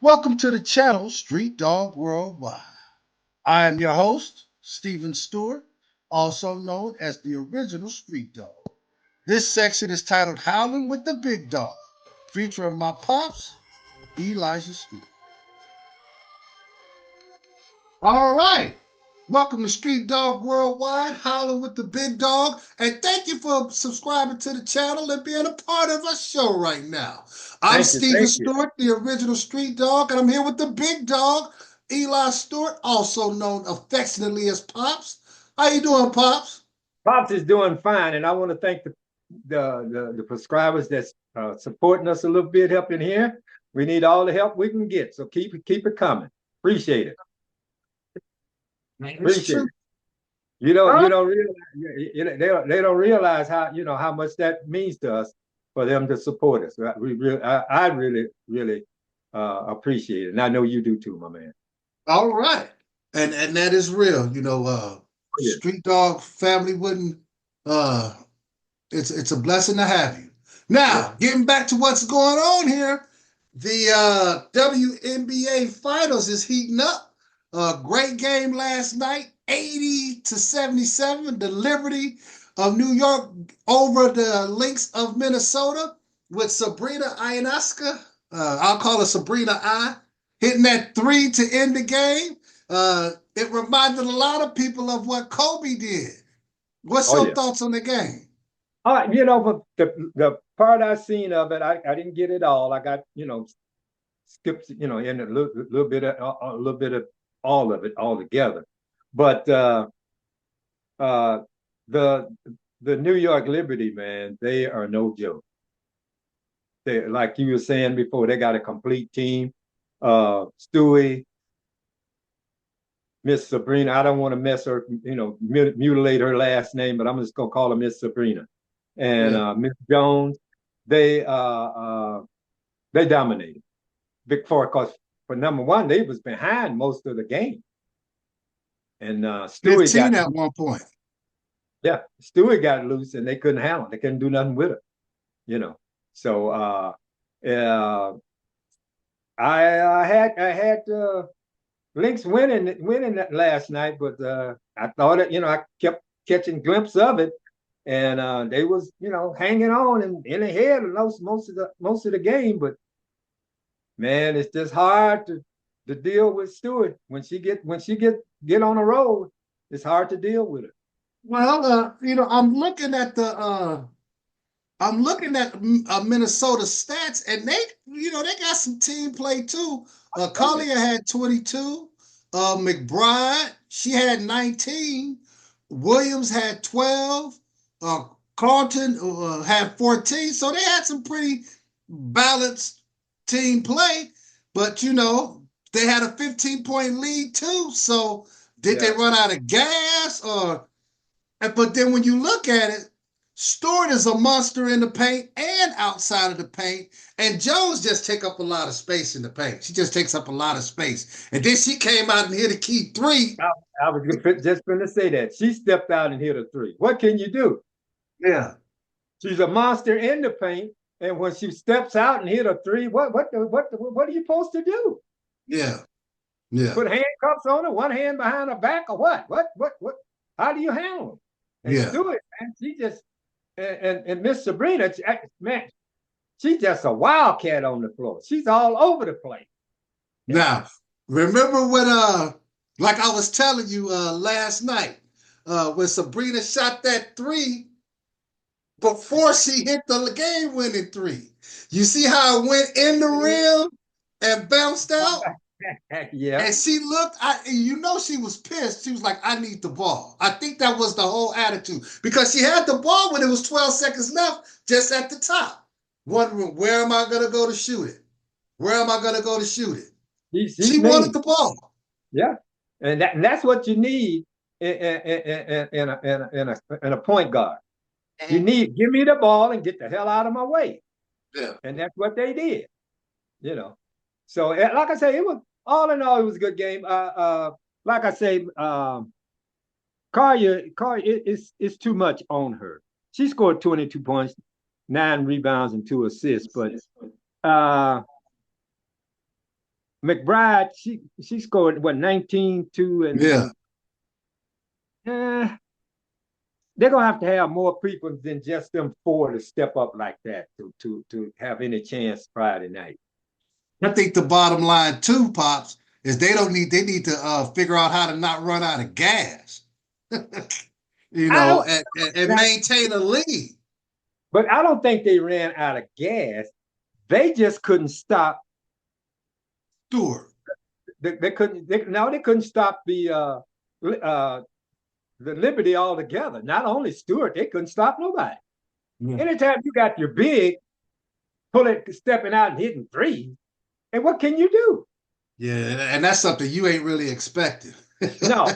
Welcome to the channel, Streetdawg Worldwide. I am your host, Stephen Stewart, also known as the original Street Dog. This section is titled Howlin with the Big Dog, featuring my pops, Elijah Stewart. All right. Welcome to Street Dawg Worldwide, Howlin with the Big Dog, and thank you for subscribing to the channel and being a part of our show right now. I'm Thank you, Stephen thank you. Stewart, the original Street Dog, and I'm here with the Big Dog, Eli Stewart, also known affectionately as Popz. How you doing, Popz? Popz is doing fine, and I want to thank the prescribers that's supporting us a little bit, helping here. We need all the help we can get, so keep it coming. Appreciate it. It's Appreciate true. it. You don't Huh? you don't realize they don't realize how much that means to us for them to support us. I really appreciate it, and I know you do too, my man. All right. And that is real. Yeah. Street Dog family wouldn't uh it's a blessing to have you. Yeah. Now, getting back to what's going on here, the WNBA Finals is heating up. Great game last night, 80-77. The Liberty of New York over the Lynx of Minnesota with Sabrina Ionescu. I'll call her Sabrina I, hitting that three to end the game. It reminded a lot of people of what Kobe did. What's Oh your yeah. thoughts on the game? But the part I seen of it, I didn't get it all. I got skipped in a little bit of all of it all together. But uh, the the New York Liberty, man, they are no joke. They, like you were saying before, they got a complete team. Stewie, Miss Sabrina. I don't want to mess her, mutilate her last name, but I'm just gonna call her Miss Sabrina. And Yeah. Miss Jones, they uh, uh, they dominated. Big Four, because for number one, they was behind most of the game, and Stewie 15 got at one point. Stewie got loose, and they couldn't handle it. They couldn't do nothing with it, you know. So uh, I had Lynx winning that last night, but I thought I kept catching glimpses of it, and they was hanging on and in ahead of most of the game, but man, it's just hard to deal with Stewart when she get on the road. It's hard to deal with her. Well, I'm looking at Minnesota stats, and they got some team play too. Oh yeah, Collier had 22. McBride, she had 19. Williams had 12. Uh, Carlton had 14. So they had some pretty balanced team play. But they had a 15-point lead too. So did they yeah, run out of gas or? But then when you look at it, Stewart is a monster in the paint and outside of the paint. And Jones just take up a lot of space in the paint. She just takes up a lot of space. And then she came out and hit a key three. I, I was just going to say that she stepped out and hit a three. What can you do? Yeah. She's a monster in the paint, and when she steps out and hit a three, what are you supposed to do? Yeah. Yeah. Put handcuffs on her, one hand behind her back, or what? What? How do you handle them? And Yeah. Stewart, man, she just and Miss Sabrina, man, she's just a wildcat on the floor. She's all over the place. Now, remember when like I was telling you last night, when Sabrina shot that three before she hit the game winning three. You see how it went in the rim and bounced out? Yeah. And she looked, she was pissed. She was like, I need the ball. I think that was the whole attitude because she had the ball when it was 12 seconds left, just at the top, wondering, where am I going to go to shoot it? Where am I going to go to shoot it? She's She wanted mean. the ball. Yeah. And that's what you need in a point guard. You need give me the ball and get the hell out of my way. Yeah. And that's what they did, you know. So like I say, it was all in all, it was a good game. Like I say, Carrier it's too much on her. She scored 22 points, 9 rebounds, and 2 assists. But uh McBride, she scored what 19, 2, Yeah. and they're gonna have to have more people than just them four to step up like that to have any chance Friday night. I think the bottom line too, Pops, is they need to figure out how to not run out of gas. I don't, And maintain a lead. but I don't think they ran out of gas. They just couldn't stop Stewart. They couldn't. They couldn't stop the Liberty altogether. Not only Stewart, they couldn't stop nobody. Yeah. Anytime you got your big stepping out and hitting threes, and what can you do? Yeah, and that's something you ain't really expected. No,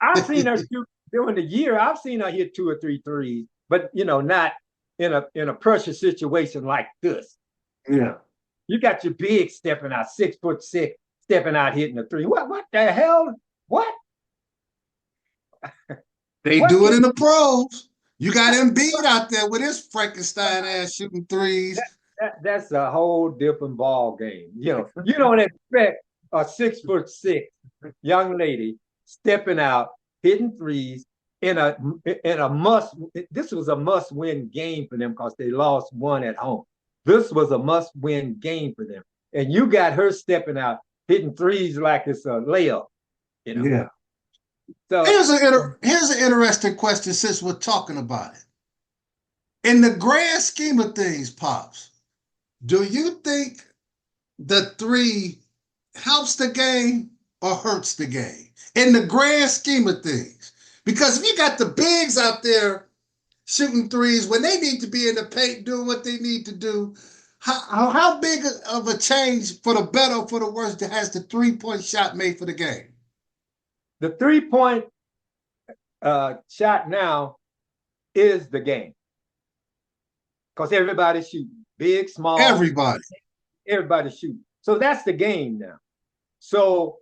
I've seen her shoot during the year. I've seen her hit 2 or 3 threes, but not in a pressure situation like this. Yeah, you got your big stepping out, 6'6", stepping out hitting a three. What the hell? What? They do it in the pros. You got Embiid out there with his Frankenstein ass shooting threes. That's a whole different ball game. You don't expect a 6'6" young lady stepping out, hitting threes in a must. This was a must-win game for them because they lost one at home. This was a must-win game for them, and you got her stepping out, hitting threes like it's a layup. Yeah. So here's an interesting question since we're talking about it. In the grand scheme of things, Pops, do you think the three helps the game or hurts the game? In the grand scheme of things. Because if you got the bigs out there shooting threes when they need to be in the paint doing what they need to do, how big of a change for the better or for the worse has the three-point shot made for the game? The three-point shot now is the game. Because everybody's shooting. Big, small. Everybody's shooting. So that's the game now. So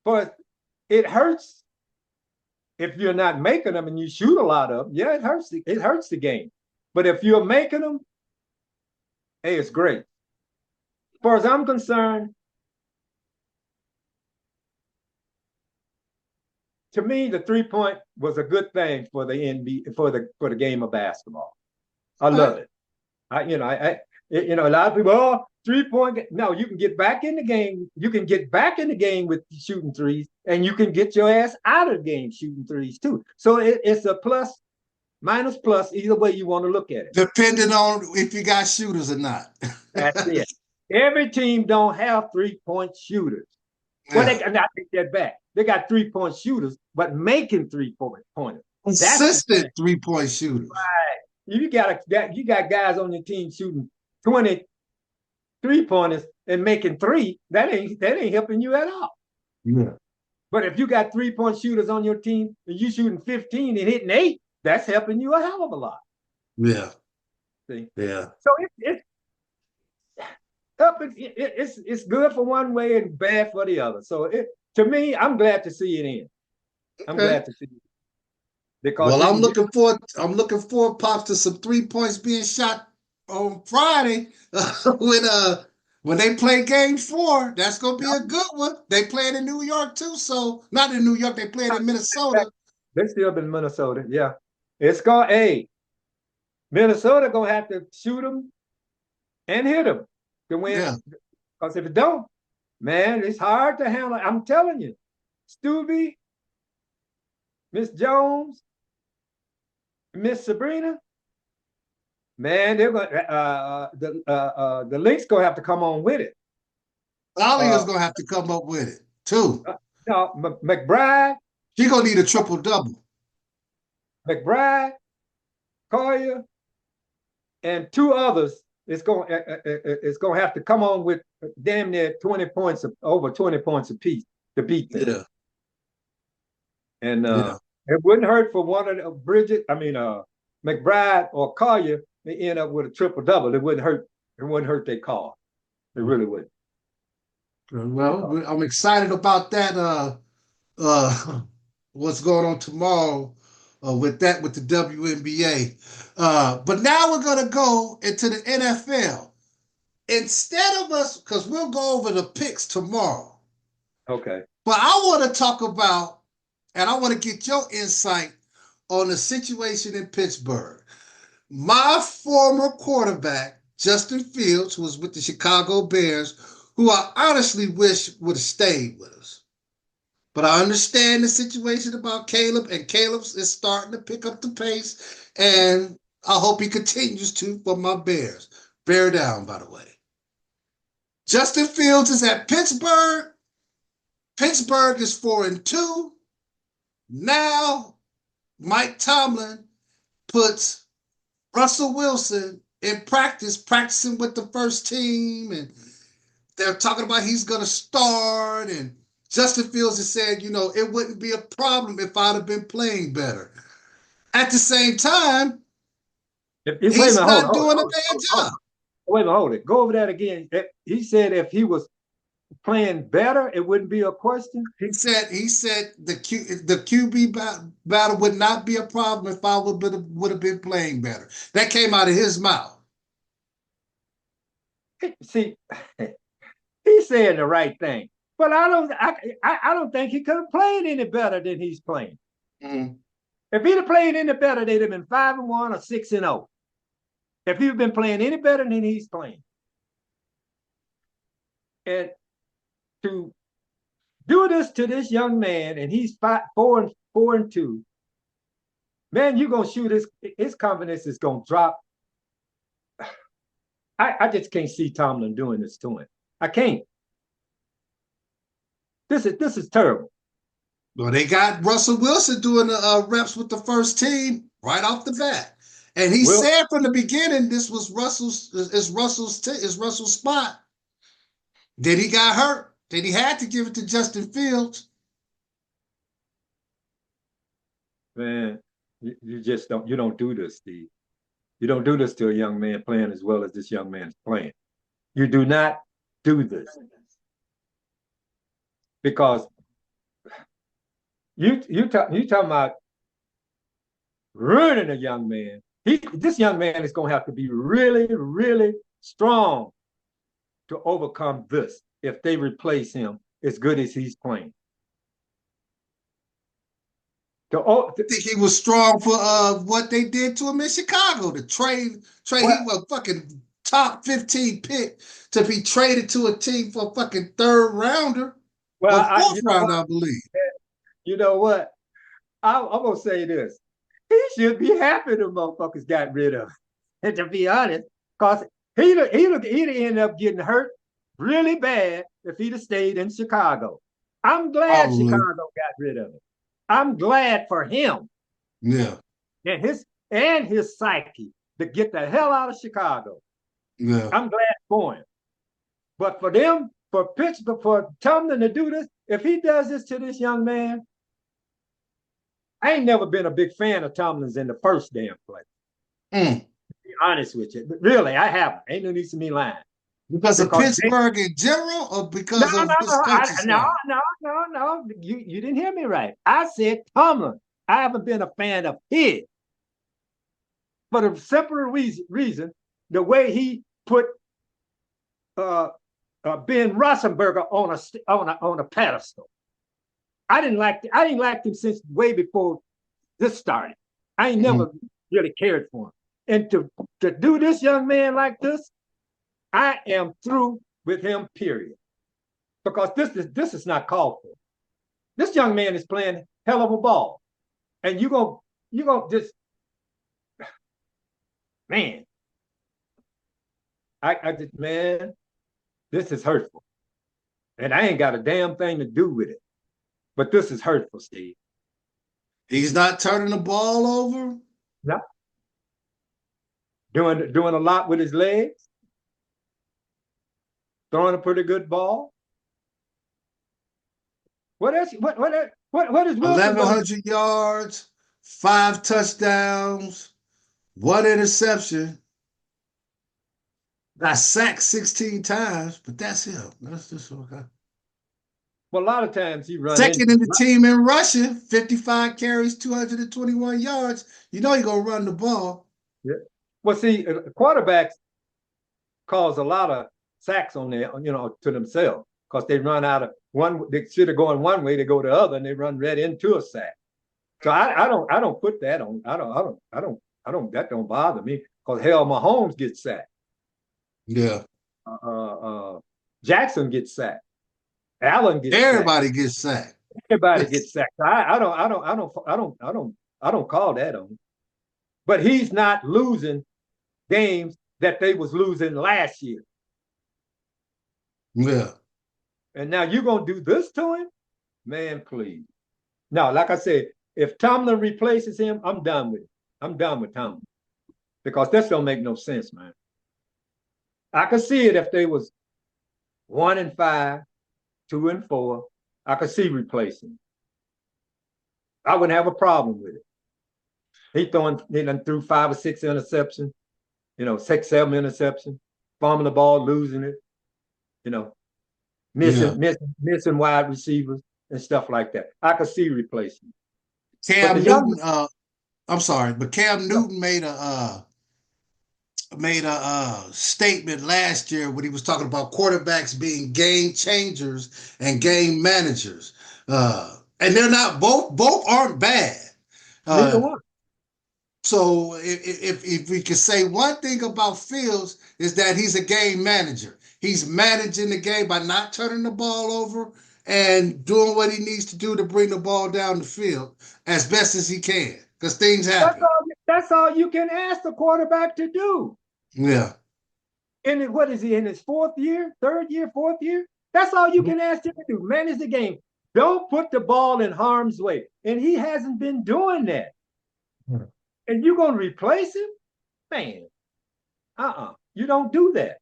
but it hurts if you're not making them and you shoot a lot of them. Yeah, it hurts. It hurts the game. But if you're making them, hey, it's great. As far as I'm concerned, to me, the 3-point was a good thing for the NBA, for the game of basketball. I love it. A lot of people, 3-point. No, you can get back in the game. You can get back in the game with shooting threes, and you can get your ass out of the game shooting threes too. So it's a plus, minus, plus, either way you want to look at it. Depending on if you got shooters or not. That's it. Every team don't have 3-point shooters. Well, I take that back. They got 3-point shooters, but making 3-point pointers. Consistent 3-point shooters. Right. You got guys on your team shooting 20 3-pointers and making 3. That ain't helping you at all. Yeah. But if you got 3-point shooters on your team and you shooting 15 and hitting 8, that's helping you a hell of a lot. Yeah. See? Yeah. So it's good for one way and bad for the other. So to me, I'm glad to see it in. I'm glad to see it. Because I'm looking forward, Pops, to some 3 points being shot on Friday when they play game 4. That's gonna be a good one. They playing in New York too, so not in New York, they playing in Minnesota. They still in Minnesota, yeah. It's going, Minnesota gonna have to shoot them and hit them to win. Yeah. Because if it don't, man, it's hard to handle. I'm telling you, Stubby, Miss Jones, Miss Sabrina, man, they're going the Lynx gonna have to come on with it. Ollie is gonna have to come up with it too. McBride, she gonna need a triple-double. McBride, Collier, and 2 others. It's gonna have to come on with damn near 20 points, over 20 points apiece to beat them. Yeah. And it wouldn't hurt for one of the McBride or Collier to end up with a triple-double. It wouldn't hurt. It wouldn't hurt their cause. It really wouldn't. Well, I'm excited about that. What's going on tomorrow with the WNBA. But now we're gonna go into the NFL. instead of us, because we'll go over the picks tomorrow. Okay. But I want to talk about, and I want to get your insight on the situation in Pittsburgh. My former quarterback, Justin Fields, who was with the Chicago Bears, who I honestly wish would have stayed with us. But I understand the situation about Caleb, and Caleb is starting to pick up the pace, and I hope he continues to for my Bears. Bear down, by the way. Justin Fields is at Pittsburgh. Pittsburgh is 4-2. Now, Mike Tomlin puts Russell Wilson in practice, practicing with the first team, and they're talking about he's going to start, and Justin Fields has said, it wouldn't be a problem if I'd have been playing better. At the same time, he's not doing a bad job. Wait a minute, hold it. Go over that again. He said if he was playing better, it wouldn't be a question. He said the QB battle would not be a problem if I would have been playing better. That came out of his mouth. See, he's saying the right thing, but I don't think he could have played any better than he's playing. Mm-hmm. If he'd have played any better, they'd have been 5-1 or 6-0. If he'd been playing any better than he's playing. And to do this to this young man, and he's 4-2, man, you're gonna shoot his confidence is gonna drop. I just can't see Tomlin doing this to him. I can't. This is terrible. Well, they got Russell Wilson doing the reps with the first team right off the bat. And he said from the beginning this was Russell's spot. Then he got hurt. Then he had to give it to Justin Fields. Man, you just don't do this, Steve. You don't do this to a young man playing as well as this young man's playing. You do not do this. Because you talking about ruining a young man. This young man is going to have to be really, really strong to overcome this if they replace him as good as he's playing. I think he was strong for what they did to him in Chicago. The trade he was a fucking top 15 pick to be traded to a team for a fucking third rounder. Well, fourth round, I believe. You know what? I'm going to say this. He should be happy the motherfuckers got rid of him. And to be honest, because he'd end up getting hurt really bad if he'd have stayed in Chicago. I'm glad Chicago got rid of him. I'm glad for him. Yeah. And his psyche to get the hell out of Chicago. Yeah. I'm glad for him. But for Pittsburgh, for Tomlin to do this, if he does this to this young man, I ain't never been a big fan of Tomlin's in the first damn place. To be honest with you. But really, I haven't. Ain't no need to me lying. Because of Pittsburgh in general, or because of his coaching style? No. You didn't hear me right. I said Tomlin. I haven't been a fan of his. For the simple reason, the way he put Ben Roethlisberger on a pedestal. I didn't like him since way before this started. I ain't never really cared for him. And to do this young man like this, I am through with him, period. Because this is not called for. This young man is playing hell of a ball. And you're gonna just, man. Man, this is hurtful. And I ain't got a damn thing to do with it. But this is hurtful, Steve. He's not turning the ball over? No. Doing a lot with his legs. Throwing a pretty good ball. What else? What is Wilson 1,100 yards, 5 touchdowns, 1 interception. Got sacked 16 times, but that's him. That's just okay. Well, a lot of times he runs. Second in the team in rushing, 55 carries, 221 yards. You know you're going to run the ball. Yeah. Well, see, quarterbacks cause a lot of sacks on there, to themselves because they run out of one. They should have gone one way, they go the other, and they run right into a sack. So I don't put that on. I don't. That don't bother me because hell, Mahomes gets sacked. Yeah. Jackson gets sacked. Allen gets Everybody sacked. gets sacked. Everybody gets sacked. I don't call that on. But he's not losing games that they was losing last year. Yeah. And now you're gonna do this to him? Man, please. Now, like I said, if Tomlin replaces him, I'm done with it. I'm done with Tomlin. Because this don't make no sense, man. I could see it if they was 1-5, 2-4. I could see replacing. I wouldn't have a problem with it. He threw 5 or 6 interceptions, 6, 7 interceptions, fumbling the ball, losing it, missing wide receivers and stuff like that. I could see replacing. Cam Newton, I'm sorry, but Cam Newton made a statement last year when he was talking about quarterbacks being game changers and game managers. And they're not both aren't bad. Neither one. So if we could say one thing about Fields is that he's a game manager. He's managing the game by not turning the ball over and doing what he needs to do to bring the ball down the field as best as he can, because things happen. That's all you can ask the quarterback to do. Yeah. And what is he in his 4th year, 3rd year, 4th year? That's all you can ask him to do. Manage the game. Don't put the ball in harm's way. And he hasn't been doing that. And you're going to replace him? Man, you don't do that.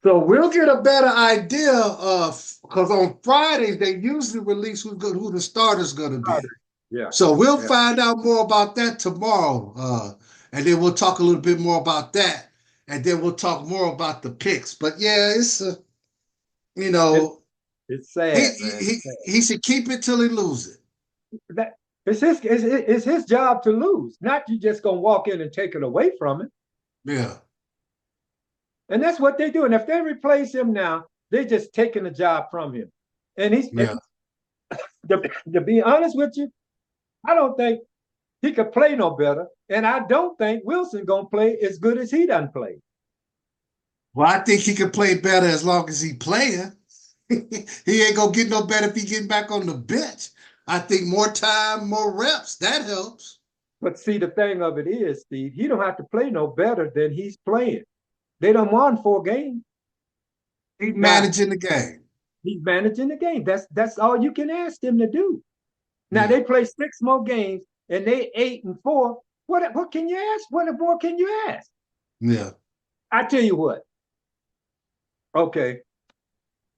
So we'll get a better idea of, because on Fridays, they usually release who the starter's going to be. Yeah. So we'll find out more about that tomorrow. And then we'll talk a little bit more about that. And then we'll talk more about the picks. But yeah, it's, it's sad. He should keep it till he loses it. It's his job to lose, not you just gonna walk in and take it away from him. Yeah. And that's what they do. And if they replace him now, they're just taking the job from him. And to be honest with you, I don't think he could play no better. And I don't think Wilson gonna play as good as he done played. Well, I think he could play better as long as he playing. He ain't gonna get no better if he getting back on the bench. I think more time, more reps, that helps. But see, the thing of it is, Steve, he don't have to play no better than he's playing. They done won 4 games. He's managing the game. He's managing the game. That's all you can ask him to do. Now they play 6 more games and they 8-4. What can you ask? What more can you ask? Yeah. I tell you what. Okay.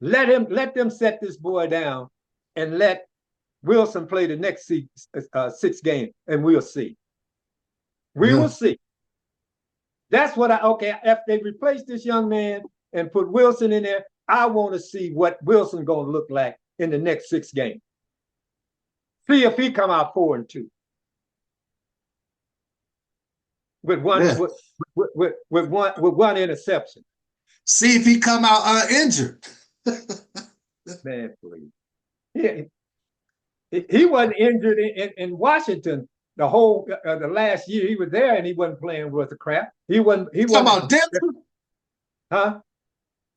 Let them set this boy down and let Wilson play the next 6 games, and we'll see. We will see. That's what if they replace this young man and put Wilson in there, I want to see what Wilson going to look like in the next 6 games. See if he come out 4-2. With one interception. See if he come out uninjured. Man, please. Yeah. He wasn't injured in Washington the whole the last year he was there, and he wasn't playing worth a crap. He wasn't. Talking about Denver? Huh?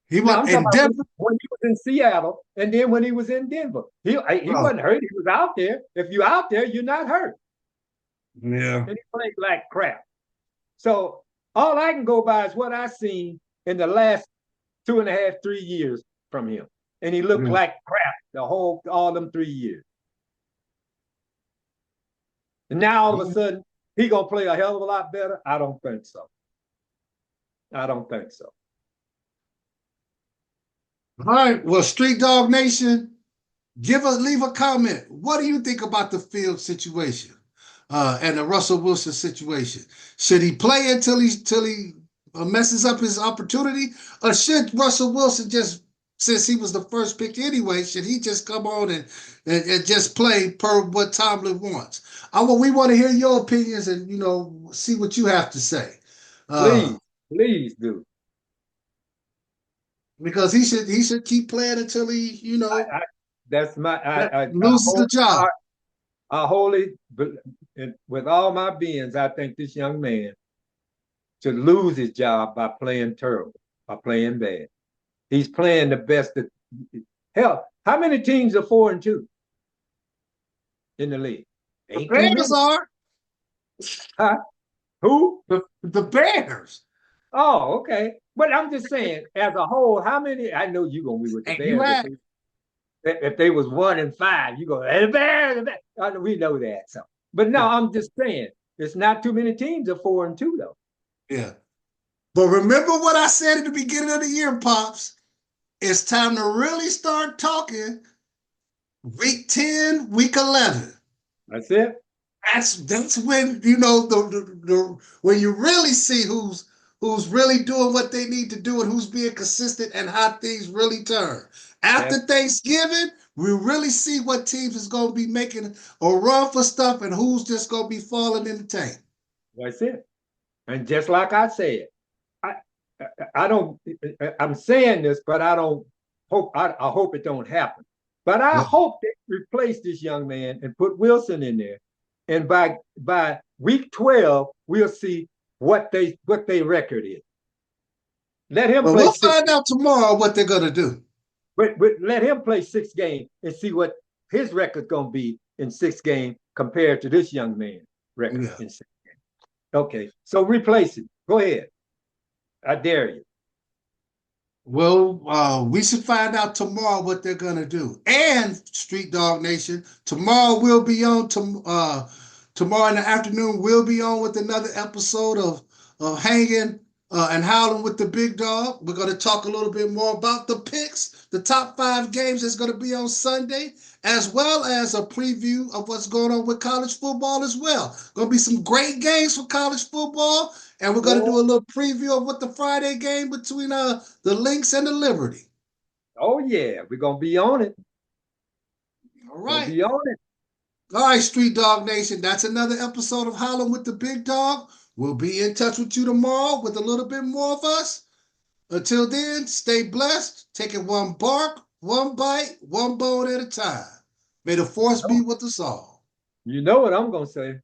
He was in Denver when he was in Seattle, and then when he was in Denver, he wasn't hurt. He was out there. If you're out there, you're not hurt. Yeah. And he played like crap. So all I can go by is what I seen in the last 2.5, 3 years from him, and he looked like crap all them 3 years. And now all of a sudden, he gonna play a hell of a lot better? I don't think so. All right. Well, Street Dog Nation, leave a comment. What do you think about the Field situation and the Russell Wilson situation? Should he play until he messes up his opportunity, or should Russell Wilson just, since he was the first pick anyway, should he just come on and just play per what Tomlin wants? We want to hear your opinions and see what you have to say. Please do. Because he should keep playing until he, That's my loses the job. I wholly, with all my beings, I think this young man should lose his job by playing terrible, by playing bad. He's playing the best. Hell, how many teams are 4-2 in the league? The Bears are. Huh? Who? The Bears. Oh, okay. But I'm just saying, as a whole, how many? I know you're gonna be with the Bears. If they was 1-5, you go, hey, the Bears, the Bears. We know that. So, but no, I'm just saying, it's not too many teams are 4-2 though. Yeah. But remember what I said at the beginning of the year, Popz. It's time to really start talking week 10, week 11. That's it. That's when when you really see who's really doing what they need to do and who's being consistent and how things really turn. After Thanksgiving, we really see what teams is going to be making a run for stuff and who's just going to be falling in the tank. That's it. And just like I said, I don't. I'm saying this, but I don't hope. I hope it don't happen. But I hope they replace this young man and put Wilson in there. And by week 12, we'll see what their record is. Let him play. We'll find out tomorrow what they're gonna do. But let him play 6 games and see what his record's gonna be in 6 games compared to this young man's record in 6 games. Okay, so replace it. Go ahead. I dare you. Well, we should find out tomorrow what they're gonna do. And Street Dog Nation, tomorrow we'll be on. Tomorrow in the afternoon we'll be on with another episode of Hanging and Howling with the Big Dog. We're gonna talk a little bit more about the picks, the top 5 games that's gonna be on Sunday, as well as a preview of what's going on with college football as well. Gonna be some great games for college football. And we're going to do a little preview of what the Friday game between the Lynx and the Liberty. Oh, yeah. We're going to be on it. All right. We'll be on it. All right, Street Dog Nation. That's another episode of Howlin' with the Big Dog. We'll be in touch with you tomorrow with a little bit more of us. Until then, stay blessed. Take it one bark, one bite, one bone at a time. May the force be with us all. You know what I'm going to say.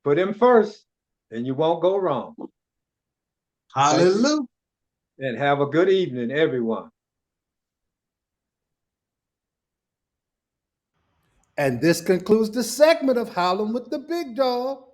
Put him first, and you won't go wrong. Hallelujah. And have a good evening, everyone. And this concludes the segment of Howlin' with the Big Dog.